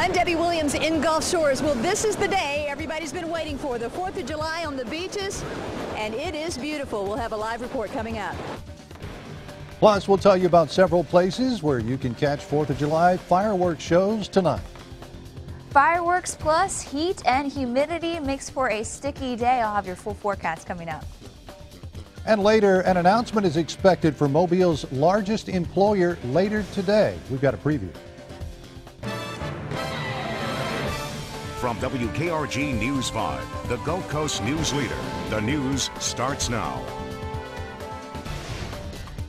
I'm Debbie Williams in Gulf Shores. Well, this is the day everybody's been waiting for, the 4th of July on the beaches, and it is beautiful. We'll have a live report coming up. Plus, we'll tell you about several places where you can catch 4th of July fireworks shows tonight. Fireworks plus heat and humidity makes for a sticky day. I'll have your full forecast coming up. And later, an announcement is expected for Mobile's largest employer later today. We've got a preview. From WKRG News 5, the Gulf Coast news leader, the news starts now.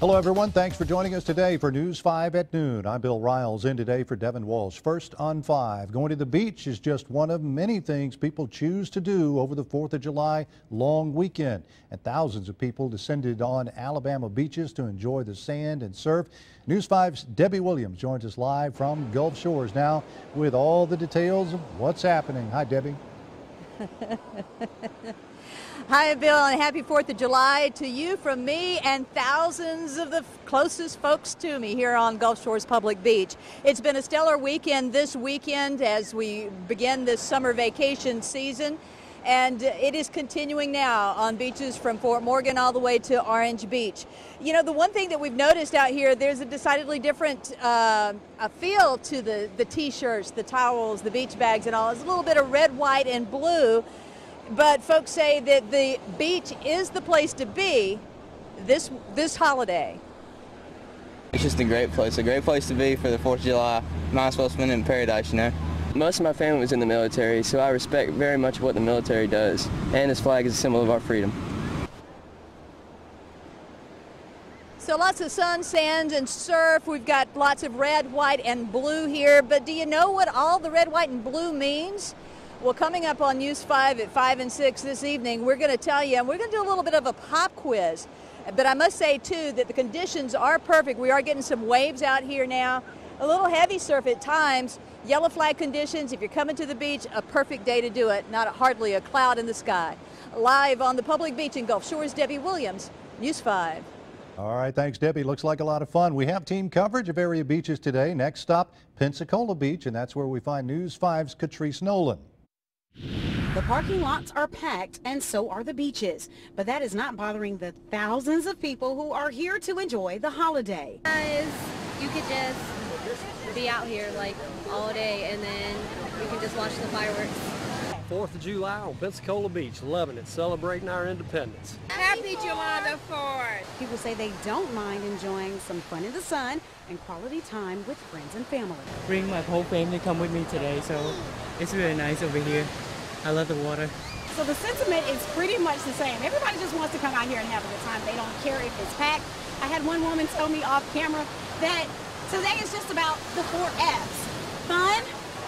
Hello, everyone. Thanks for joining us today for News 5 at noon. I'm Bill Riles, in today for Devin Walsh. First on 5, going to the beach is just one of many things people choose to do over the 4th of July long weekend. And thousands of people descended on Alabama beaches to enjoy the sand and surf. News 5's Debbie Williams joins us live from Gulf Shores now with all the details of what's happening. Hi, Debbie. Hi, Bill, and happy 4th of July to you from me and thousands of the closest folks to me here on Gulf Shores Public Beach. It's been a stellar weekend this weekend as we begin this summer vacation season, and it is continuing now on beaches from Fort Morgan all the way to Orange Beach. You know, the one thing that we've noticed out here, there's a decidedly different a feel to the t-shirts, the towels, the beach bags and all. It's a little bit of red, white, and blue. But folks say that the beach is the place to be this holiday. It's just a great place to be for the 4th of July. Might as well spend it in paradise, you know. Most of my family was in the military, so I respect very much what the military does. And this flag is a symbol of our freedom. So lots of sun, sand, and surf. We've got lots of red, white, and blue here. But do you know what all the red, white, and blue means? Well, coming up on News 5 at 5 and 6 this evening, we're going to tell you, and we're going to do a little bit of a pop quiz. But I must say, too, that the conditions are perfect. We are getting some waves out here now. A little heavy surf at times. Yellow flag conditions. If you're coming to the beach, a perfect day to do it. Hardly a cloud in the sky. Live on the public beach in Gulf Shores, Debbie Williams, News 5. All right, thanks, Debbie. Looks like a lot of fun. We have team coverage of area beaches today. Next stop, Pensacola Beach, and that's where we find News 5's Catrice Nolan. The parking lots are packed and so are the beaches, but that is not bothering the thousands of people who are here to enjoy the holiday. Guys, you could just be out here like all day and then we can just watch the fireworks. 4th of July on Pensacola Beach, loving it, celebrating our independence. Happy July the 4th. People say they don't mind enjoying some fun in the sun and quality time with friends and family. Bring my whole family come with me today, so it's really nice over here. I love the water. So the sentiment is pretty much the same. Everybody just wants to come out here and have a good time. They don't care if it's packed. I had one woman tell me off camera that today is just about the 4 F's. Fun,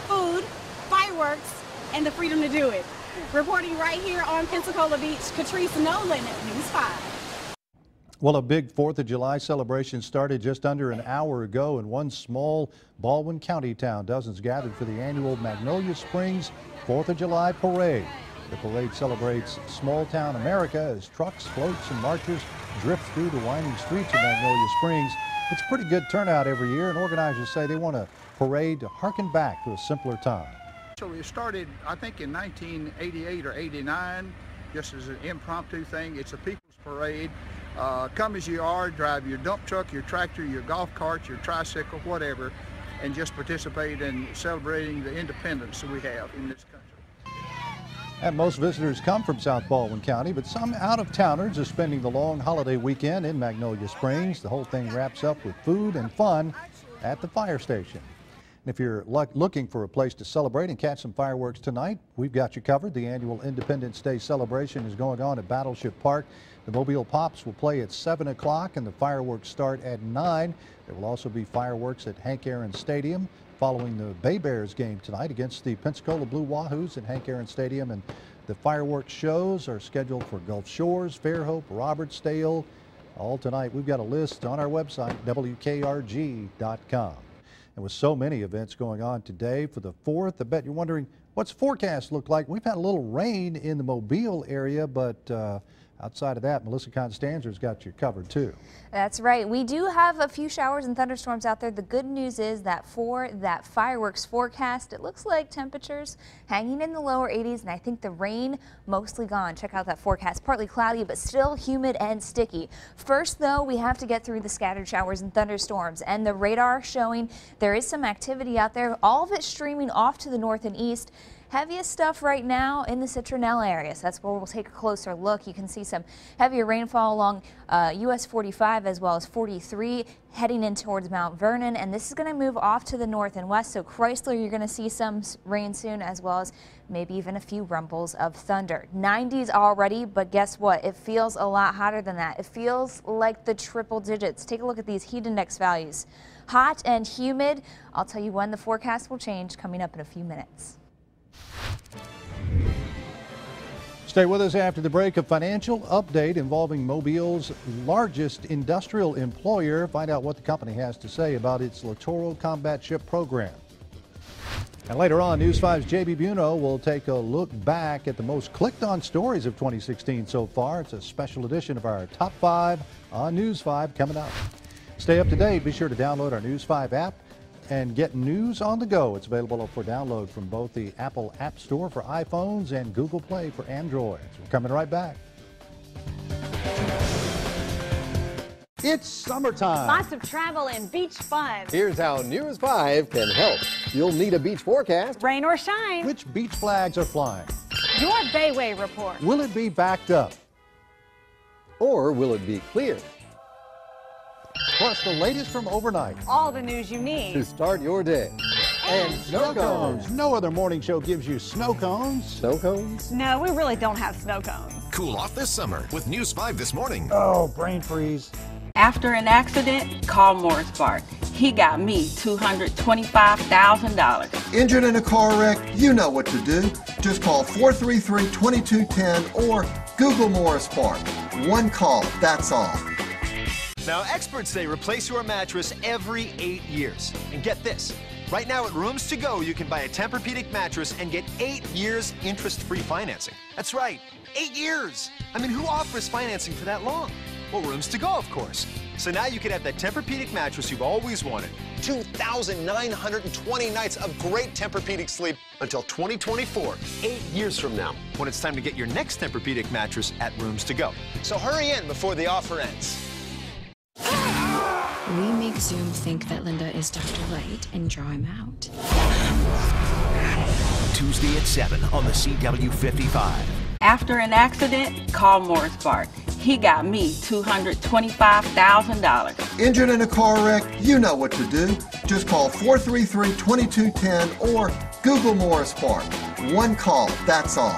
food, fireworks, and the freedom to do it. Reporting right here on Pensacola Beach, Catrice Nolan, News 5. Well, a big 4th of July celebration started just under an hour ago in one small Baldwin County town. Dozens gathered for the annual Magnolia Springs 4th of July parade. The parade celebrates small-town America as trucks, floats, and marchers drift through the winding streets of Magnolia Springs. It's a pretty good turnout every year, and organizers say they want a parade to harken back to a simpler time. So it started, I think, in 1988 or 89, just as an impromptu thing. It's a people's parade. Come as you are, drive your dump truck, your tractor, your golf cart, your tricycle, whatever, and just participate in celebrating the independence that we have in this country. And most visitors come from South Baldwin County, but some out-of-towners are spending the long holiday weekend in Magnolia Springs. The whole thing wraps up with food and fun at the fire station. And if you're looking for a place to celebrate and catch some fireworks tonight, we've got you covered. The annual Independence Day celebration is going on at Battleship Park. The Mobile Pops will play at 7 o'clock and the fireworks start at 9. There will also be fireworks at Hank Aaron Stadium following the Bay Bears game tonight against the Pensacola Blue Wahoos at Hank Aaron Stadium. And the fireworks shows are scheduled for Gulf Shores, Fairhope, Robertsdale, all tonight. We've got a list on our website, WKRG.com. And with so many events going on today for the 4th, I bet you're wondering, what's forecast look like? We've had a little rain in the Mobile area, but Outside of that, Melissa Constanza's got you covered too. That's right. We do have a few showers and thunderstorms out there. The good news is that for that fireworks forecast, it looks like temperatures hanging in the lower 80s, and I think the rain mostly gone. Check out that forecast. Partly cloudy, but still humid and sticky. First, though, we have to get through the scattered showers and thunderstorms, and the radar showing there is some activity out there. All of it streaming off to the north and east. Heaviest stuff right now in the Citronella area, so that's where we'll take a closer look. You can see some heavier rainfall along US 45 as well as 43 heading in towards Mount Vernon, and this is going to move off to the north and west. So Chrysler, you're going to see some rain soon, as well as maybe even a few rumbles of thunder. 90s already, but guess what? It feels a lot hotter than that. It feels like the triple digits. Take a look at these heat index values. Hot and humid. I'll tell you when the forecast will change coming up in a few minutes. Stay with us after the break. A financial update involving Mobile's largest industrial employer. Find out what the company has to say about its Littoral Combat Ship program. And later on, News 5's JB Buno will take a look back at the most clicked on stories of 2016 so far. It's a special edition of our Top 5 on News 5 coming up. Stay up to date. Be sure to download our News 5 app and get news on the go. It's available for download from both the Apple App Store for iPhones and Google Play for Androids. We're coming right back. It's summertime. Lots of travel and beach fun. Here's how News 5 can help. You'll need a beach forecast. Rain or shine. Which beach flags are flying? Your Bayway report. Will it be backed up? Or will it be clear? Plus the latest from overnight. All the news you need to start your day. And snow cones. No other morning show gives you snow cones. Snow cones? No, we really don't have snow cones. Cool off this summer with News 5 this morning. Oh, brain freeze. After an accident, call Morris Bart. He got me $225,000. Injured in a car wreck? You know what to do. Just call 433-2210 or Google Morris Bart. One call, that's all. Now, experts say replace your mattress every 8 years. And get this, right now at Rooms To Go, you can buy a Tempur-Pedic mattress and get 8 years interest-free financing. That's right, 8 years. I mean, who offers financing for that long? Well, Rooms To Go, of course. So now you can have that Tempur-Pedic mattress you've always wanted. 2,920 nights of great Tempur-Pedic sleep until 2024, 8 years from now, when it's time to get your next Tempur-Pedic mattress at Rooms To Go. So hurry in before the offer ends. We make Zoom think that Linda is Dr. Light and draw him out. Tuesday at 7 on the CW55. After an accident, call Morris Bart. He got me $225,000. Injured in a car wreck? You know what to do. Just call 433-2210 or Google Morris Bart. One call, that's all.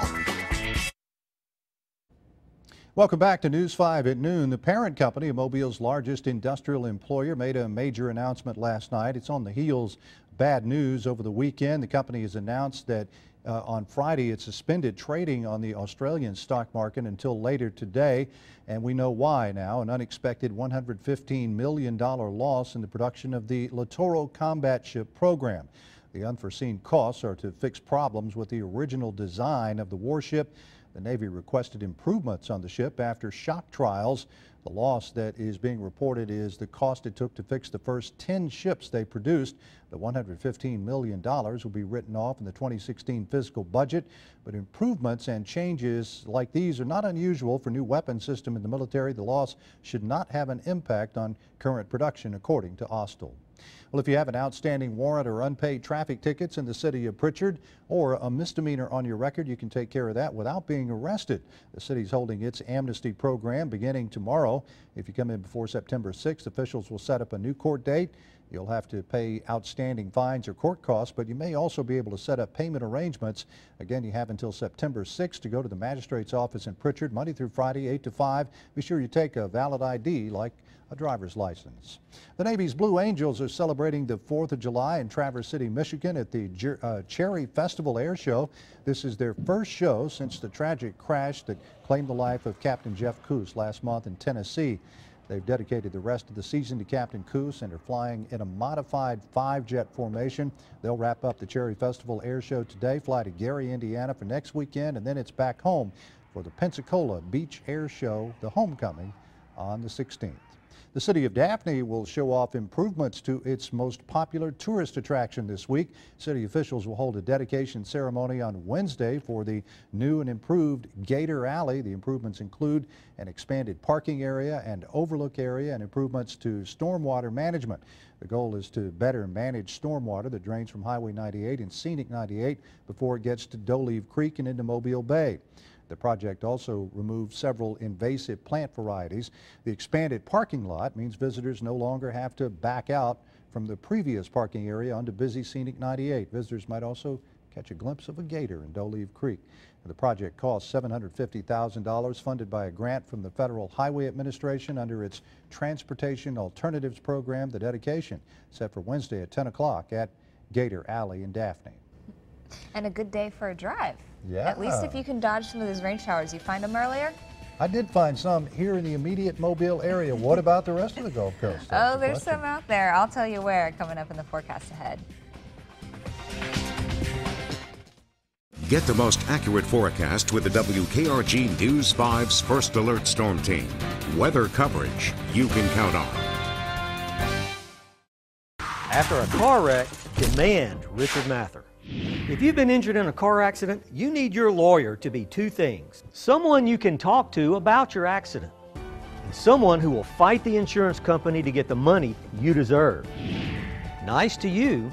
Welcome back to News 5 at noon. The parent company of Mobile's largest industrial employer made a major announcement last night. It's on the heels of bad news over the weekend. The company has announced that on Friday it suspended trading on the Australian stock market until later today, and we know why now. An unexpected $115 million loss in the production of the Littoral Combat Ship program. The unforeseen costs are to fix problems with the original design of the warship. The Navy requested improvements on the ship after shock trials. The loss that is being reported is the cost it took to fix the first 10 ships they produced. The $115 million will be written off in the 2016 fiscal budget, but improvements and changes like these are not unusual for new weapon system in the military. The loss should not have an impact on current production, according to Austal. Well, if you have an outstanding warrant or unpaid traffic tickets in the city of Pritchard or a misdemeanor on your record, you can take care of that without being arrested. The city's holding its amnesty program beginning tomorrow. If you come in before September 6th, officials will set up a new court date. You'll have to pay outstanding fines or court costs, but you may also be able to set up payment arrangements. Again, you have until September 6th to go to the magistrate's office in Pritchard, Monday through Friday, 8 to 5. Be sure you take a valid ID like a driver's license. The Navy's Blue Angels are celebrating the 4th of July in Traverse City, Michigan at the Cherry Festival Air Show. This is their first show since the tragic crash that claimed the life of Captain Jeff Coos last month in Tennessee. They've dedicated the rest of the season to Captain Coos and are flying in a modified 5-jet formation. They'll wrap up the Cherry Festival Air Show today, fly to Gary, Indiana for next weekend, and then it's back home for the Pensacola Beach Air Show, the homecoming, on the 16th. The city of Daphne will show off improvements to its most popular tourist attraction this week. City officials will hold a dedication ceremony on Wednesday for the new and improved Gator Alley. The improvements include an expanded parking area and overlook area and improvements to stormwater management. The goal is to better manage stormwater that drains from Highway 98 and Scenic 98 before it gets to D'Olive Creek and into Mobile Bay. The project also removed several invasive plant varieties. The expanded parking lot means visitors no longer have to back out from the previous parking area onto busy Scenic 98. Visitors might also catch a glimpse of a gator in D'Olive Creek. The project cost $750,000, funded by a grant from the Federal Highway Administration under its Transportation Alternatives Program. The dedication set for Wednesday at 10 o'clock at Gator Alley in Daphne. And a good day for a drive. Yeah. At least if you can dodge some of those rain showers. You find them earlier? I did find some here in the immediate Mobile area. What about the rest of the Gulf Coast? Oh, there's some out there. I'll tell you where coming up in the forecast ahead. Get the most accurate forecast with the WKRG News 5's First Alert Storm Team. Weather coverage you can count on. After a car wreck, demand Richard Mather. If you've been injured in a car accident, you need your lawyer to be two things: someone you can talk to about your accident, and someone who will fight the insurance company to get the money you deserve. Nice to you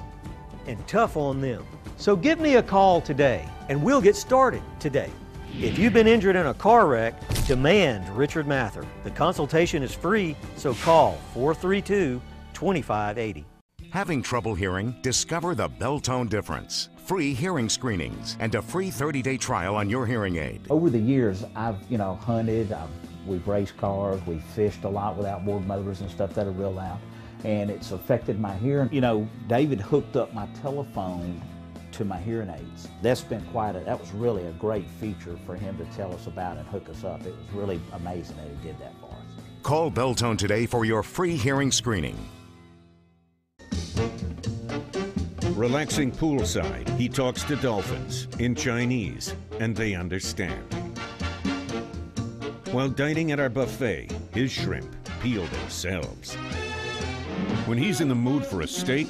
and tough on them. So give me a call today and we'll get started today. If you've been injured in a car wreck, demand Richard Mather. The consultation is free, so call 432-2580. Having trouble hearing? Discover the Belltone difference. Free hearing screenings and a free 30-day trial on your hearing aid. Over the years, I've hunted, we've raced cars, we've fished a lot with outboard motors and stuff that are real loud, and it's affected my hearing. David hooked up my telephone to my hearing aids. That was really a great feature for him to tell us about and hook us up. It was really amazing that he did that for us. Call Belltone today for your free hearing screening. Relaxing poolside, he talks to dolphins in Chinese, and they understand. While dining at our buffet, his shrimp peel themselves. When he's in the mood for a steak,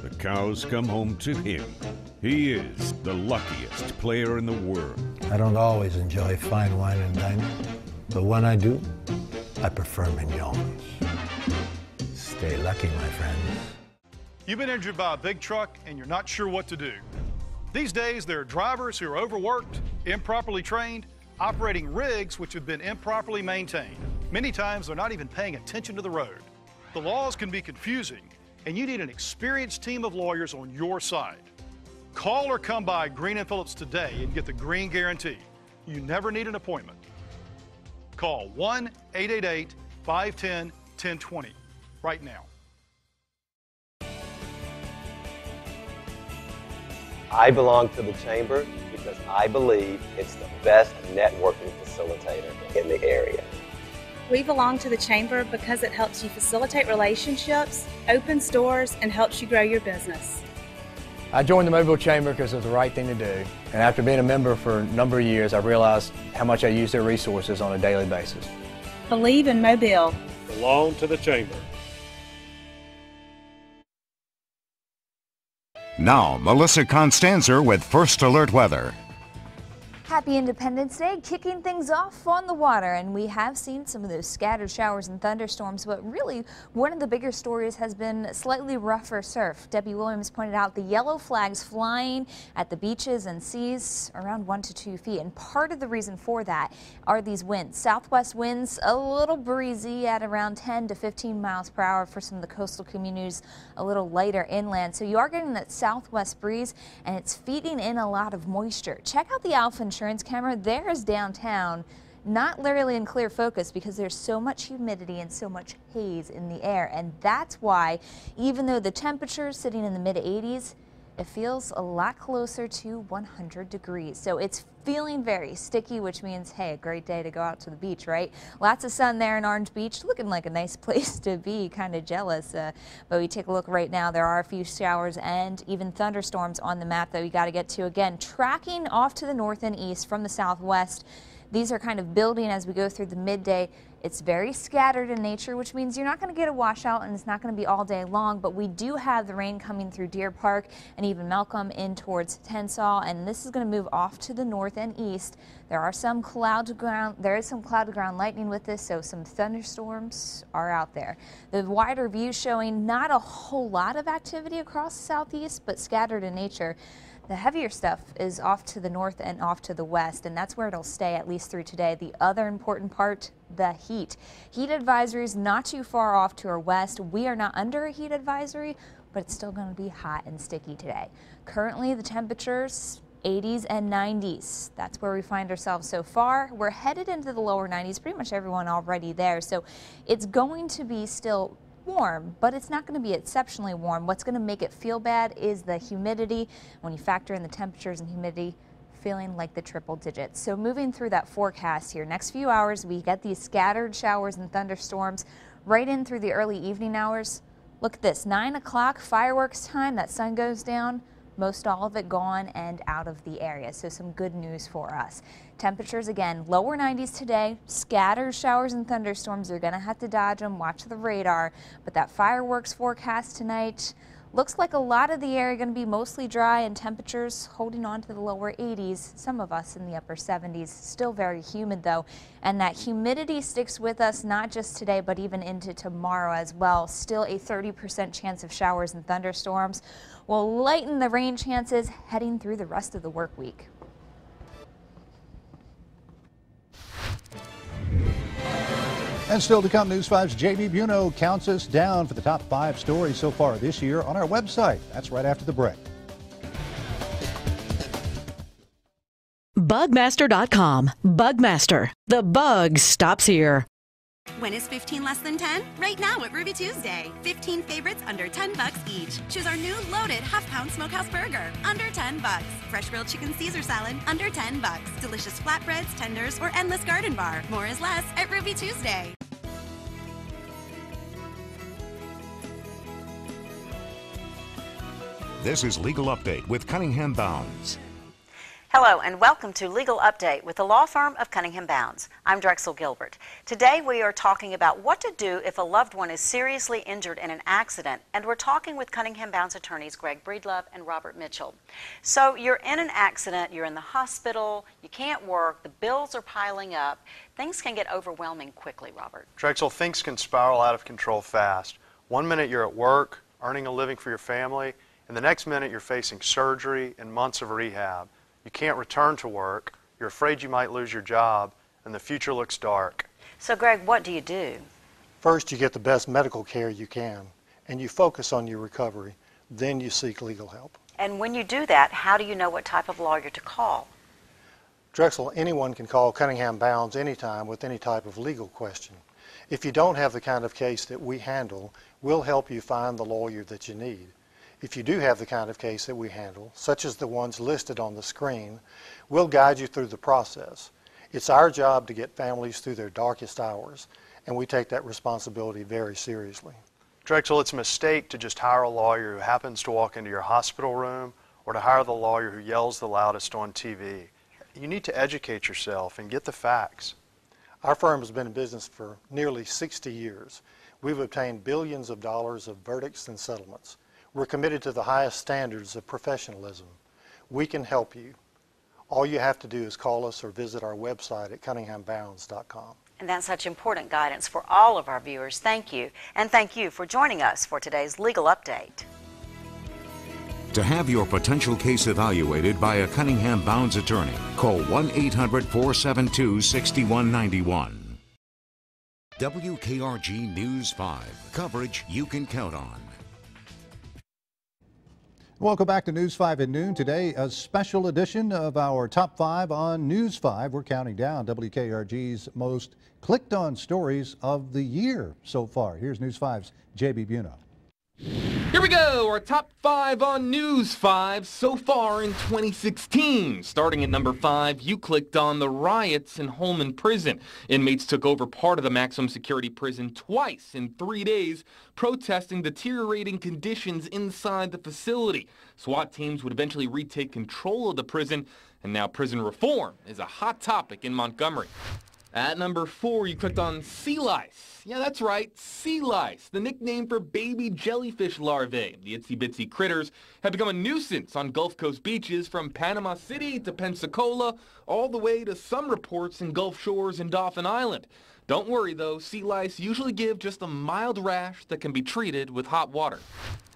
the cows come home to him. He is the luckiest player in the world. I don't always enjoy fine wine and dining, but when I do, I prefer mignons. Stay lucky, my friends. You've been injured by a big truck and you're not sure what to do. These days, there are drivers who are overworked, improperly trained, operating rigs which have been improperly maintained. Many times, they're not even paying attention to the road. The laws can be confusing, and you need an experienced team of lawyers on your side. Call or come by Green & Phillips today and get the Green Guarantee. You never need an appointment. Call 1-888-510-1020 right now. I belong to the Chamber because I believe it's the best networking facilitator in the area. We belong to the Chamber because it helps you facilitate relationships, opens doors, and helps you grow your business. I joined the Mobile Chamber because it was the right thing to do. And after being a member for a number of years, I realized how much I use their resources on a daily basis. Believe in Mobile. Belong to the Chamber. Now, Melissa Constanzer with First Alert Weather. Happy Independence Day, kicking things off on the water, and we have seen some of those scattered showers and thunderstorms, but really one of the bigger stories has been slightly rougher surf. Debbie Williams pointed out the yellow flags flying at the beaches and seas around 1 to 2 feet, and part of the reason for that are these winds. Southwest winds, a little breezy at around 10 to 15 miles per hour for some of the coastal communities, a little lighter inland. So you are getting that southwest breeze, and it's feeding in a lot of moisture. Check out the Alpha Insurance camera. There's downtown, not literally in clear focus because there's so much humidity and so much haze in the air, and that's why even though the temperature is sitting in the mid 80s, it feels a lot closer to 100 degrees. So it's feeling very sticky, which means, hey, a great day to go out to the beach, right? Lots of sun there in Orange Beach, looking like a nice place to be, kind of jealous. But we take a look right now, there are a few showers and even thunderstorms on the map that we got to get to. Again, tracking off to the north and east from the southwest. These are kind of building as we go through the midday. It's very scattered in nature, which means you're not going to get a washout and it's not going to be all day long, but we do have the rain coming through Deer Park and even Malcolm in towards Tensall, and this is going to move off to the north and east. There is some cloud to ground lightning with this, so some thunderstorms are out there. The wider view showing not a whole lot of activity across the southeast, but scattered in nature. The heavier stuff is off to the north and off to the west, and that's where it'll stay at least through today. The other important part, the heat. Heat advisories not too far off to our west. We are not under a heat advisory, but it's still going to be hot and sticky today. Currently, the temperatures 80s and 90s. That's where we find ourselves so far. We're headed into the lower 90s, pretty much everyone already there. So it's going to be still warm, but it's not going to be exceptionally warm. What's going to make it feel bad is the humidity. When you factor in the temperatures and humidity, feeling like the triple digits. So moving through that forecast here, next few hours, we get these scattered showers and thunderstorms right in through the early evening hours. Look at this, 9 o'clock fireworks time, that sun goes down. Most all of it gone and out of the area, so some good news for us. Temperatures again, lower 90s today, scattered showers and thunderstorms. You're gonna have to dodge them, watch the radar, but that fireworks forecast tonight looks like a lot of the area going to be mostly dry and temperatures holding on to the lower 80s, some of us in the upper 70s. Still very humid though, and that humidity sticks with us not just today but even into tomorrow as well. Still a 30% chance of showers and thunderstorms will lighten the rain chances heading through the rest of the work week. And still to come, News 5's JB Buno counts us down for the top 5 stories so far this year on our website. That's right after the break. Bugmaster.com. Bugmaster. The bug stops here. When is 15 less than 10? Right now at Ruby Tuesday. 15 favorites under $10 each. Choose our new loaded half-pound smokehouse burger, under $10. Fresh grilled chicken Caesar salad, under $10. Delicious flatbreads, tenders, or endless garden bar. More is less at Ruby Tuesday. This is Legal Update with Cunningham Bounds. Hello and welcome to Legal Update with the law firm of Cunningham Bounds. I'm Drexel Gilbert. Today we are talking about what to do if a loved one is seriously injured in an accident, and we're talking with Cunningham Bounds attorneys Greg Breedlove and Robert Mitchell. So you're in an accident, you're in the hospital, you can't work, the bills are piling up. Things can get overwhelming quickly, Robert. Drexel, things can spiral out of control fast. One minute you're at work, earning a living for your family, and the next minute you're facing surgery and months of rehab. You can't return to work, you're afraid you might lose your job, and the future looks dark. So Greg, what do you do? First, you get the best medical care you can, and you focus on your recovery. Then you seek legal help. And when you do that, how do you know what type of lawyer to call? Drexel, anyone can call Cunningham Bounds anytime with any type of legal question. If you don't have the kind of case that we handle, we'll help you find the lawyer that you need. If you do have the kind of case that we handle, such as the ones listed on the screen, we'll guide you through the process. It's our job to get families through their darkest hours, and we take that responsibility very seriously. Drexel, it's a mistake to just hire a lawyer who happens to walk into your hospital room or to hire the lawyer who yells the loudest on TV. You need to educate yourself and get the facts. Our firm has been in business for nearly 60 years. We've obtained billions of dollars of verdicts and settlements. We're committed to the highest standards of professionalism. We can help you. All you have to do is call us or visit our website at cunninghambounds.com. And that's such important guidance for all of our viewers. Thank you. And thank you for joining us for today's Legal Update. To have your potential case evaluated by a Cunningham Bounds attorney, call 1-800-472-6191. WKRG News 5. Coverage you can count on. Welcome back to News 5 at noon. Today, a special edition of our Top 5 on News 5. We're counting down WKRG's most clicked on stories of the year so far. Here's News 5's JB Buno. Here we go, our top 5 on News 5 so far in 2016. Starting at number 5, you clicked on the riots in Holman Prison. Inmates took over part of the maximum security prison twice in 3 days, protesting deteriorating conditions inside the facility. SWAT teams would eventually retake control of the prison, and now prison reform is a hot topic in Montgomery. At number 4, you clicked on sea lice. Yeah, that's right, sea lice, the nickname for baby jellyfish larvae. The itsy-bitsy critters have become a nuisance on Gulf Coast beaches from Panama City to Pensacola, all the way to some reports in Gulf Shores and Dauphin Island. Don't worry though, sea lice usually give just a mild rash that can be treated with hot water.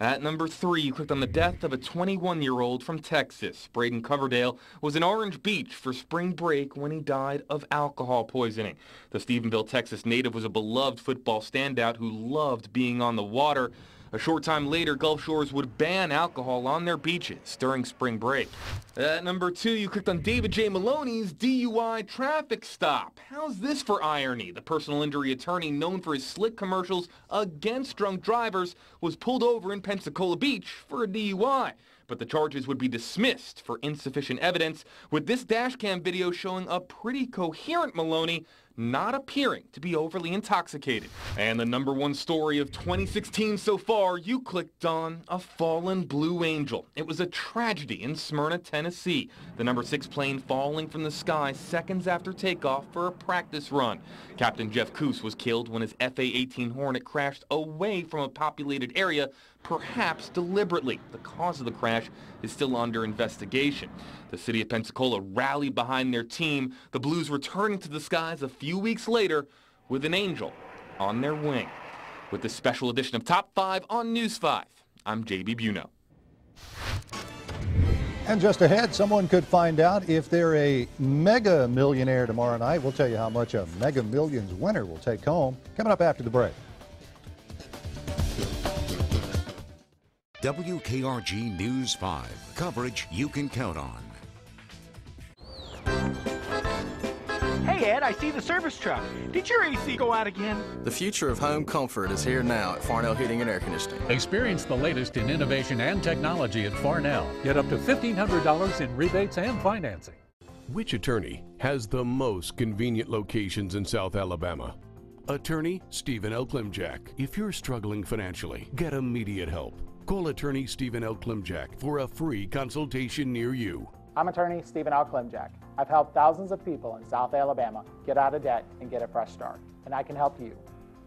At number 3, you clicked on the death of a 21-year-old from Texas. Braden Coverdale was in Orange Beach for spring break when he died of alcohol poisoning. The Stephenville, Texas native was a beloved football standout who loved being on the water. A short time later, Gulf Shores would ban alcohol on their beaches during spring break. At number 2, you clicked on David J. Maloney's DUI traffic stop. How's this for irony? The personal injury attorney known for his slick commercials against drunk drivers was pulled over in Pensacola Beach for a DUI. But the charges would be dismissed for insufficient evidence, with this dashcam video showing a pretty coherent Maloney not appearing to be overly intoxicated. And the number 1 story of 2016 so far, you clicked on a fallen Blue Angel. It was a tragedy in Smyrna, Tennessee. The number 6 plane falling from the sky seconds after takeoff for a practice run. Captain Jeff Coos was killed when his FA-18 Hornet crashed away from a populated area, perhaps deliberately. The cause of the crash is still under investigation. The city of Pensacola rallied behind their team, the Blues returning to the skies a few weeks later with an angel on their wing. With this special edition of Top 5 on News 5, I'm J.B. Buno. And just ahead, someone could find out if they're a mega millionaire tomorrow night. We'll tell you how much a Mega Millions winner will take home coming up after the break. WKRG News 5. Coverage you can count on. Hey Ed, I see the service truck. Did your AC go out again? The future of home comfort is here now at Farnell Heating and Air Conditioning. Experience the latest in innovation and technology at Farnell. Get up to $1,500 in rebates and financing. Which attorney has the most convenient locations in South Alabama? Attorney Stephen L. Klimjak. If you're struggling financially, get immediate help. Call Attorney Stephen L. Klimjak for a free consultation near you. I'm Attorney Stephen L. Klimjak. I've helped thousands of people in South Alabama get out of debt and get a fresh start, and I can help you.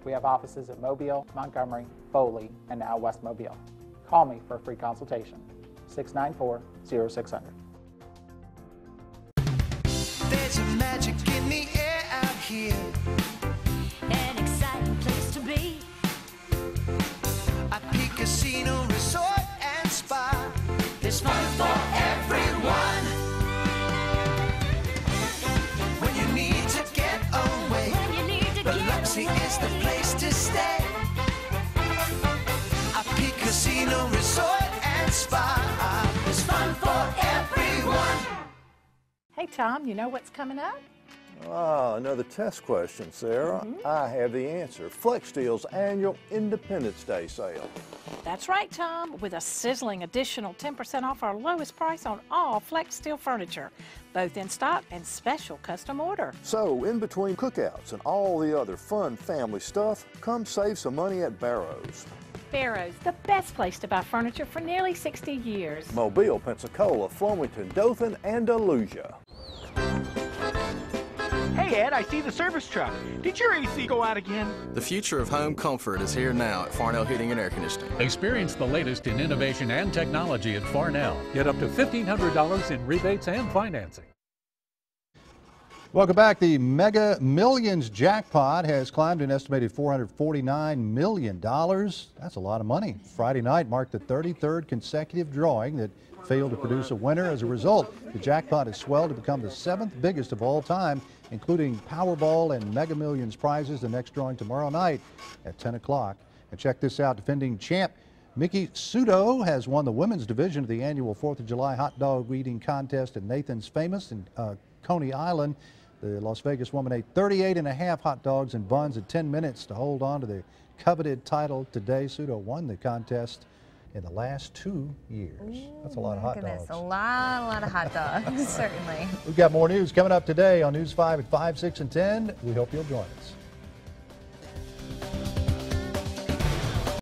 We have offices in Mobile, Montgomery, Foley, and now West Mobile. Call me for a free consultation, 694-0600. There's a magic in the air out here, an exciting place to be. A Peak Casino Resort and Spa. There's fun for everyone. When you need to get away, Biloxi is the place to stay. A Peak Casino Resort and Spa. There's fun for everyone. Hey Tom, you know what's coming up? Ah, another test question, Sarah. I have the answer. Flex Steel's annual Independence Day sale. That's right, Tom, with a sizzling additional 10% off our lowest price on all Flex Steel furniture, both in stock and special custom order. So, in between cookouts and all the other fun family stuff, come save some money at Barrows. Barrows, the best place to buy furniture for nearly 60 years. Mobile, Pensacola, Flomaton, Dothan, and Delusia. Hey Ed, I see the service truck. Did your AC go out again? The future of home comfort is here now at Farnell Heating and Air Conditioning. Experience the latest in innovation and technology at Farnell. Get up to $1,500 in rebates and financing. Welcome back. The Mega Millions jackpot has climbed an estimated $449 million. That's a lot of money. Friday night marked the 33rd consecutive drawing that failed to produce a winner. As a result, the jackpot has swelled to become the 7th biggest of all time, including Powerball and Mega Millions prizes. The next drawing tomorrow night at 10 o'clock. And check this out, defending champ Mickey Sudo has won the women's division of the annual 4th of July hot dog eating contest at Nathan's Famous in Coney Island. The Las Vegas woman ate 38 and a half hot dogs and buns in 10 minutes to hold on to the coveted title today. Sudo won the contest in the last 2 years. That's a lot of hot dogs. A lot of hot dogs, certainly. We've got more news coming up today on News 5 at 5, 6, and 10. We hope you'll join us.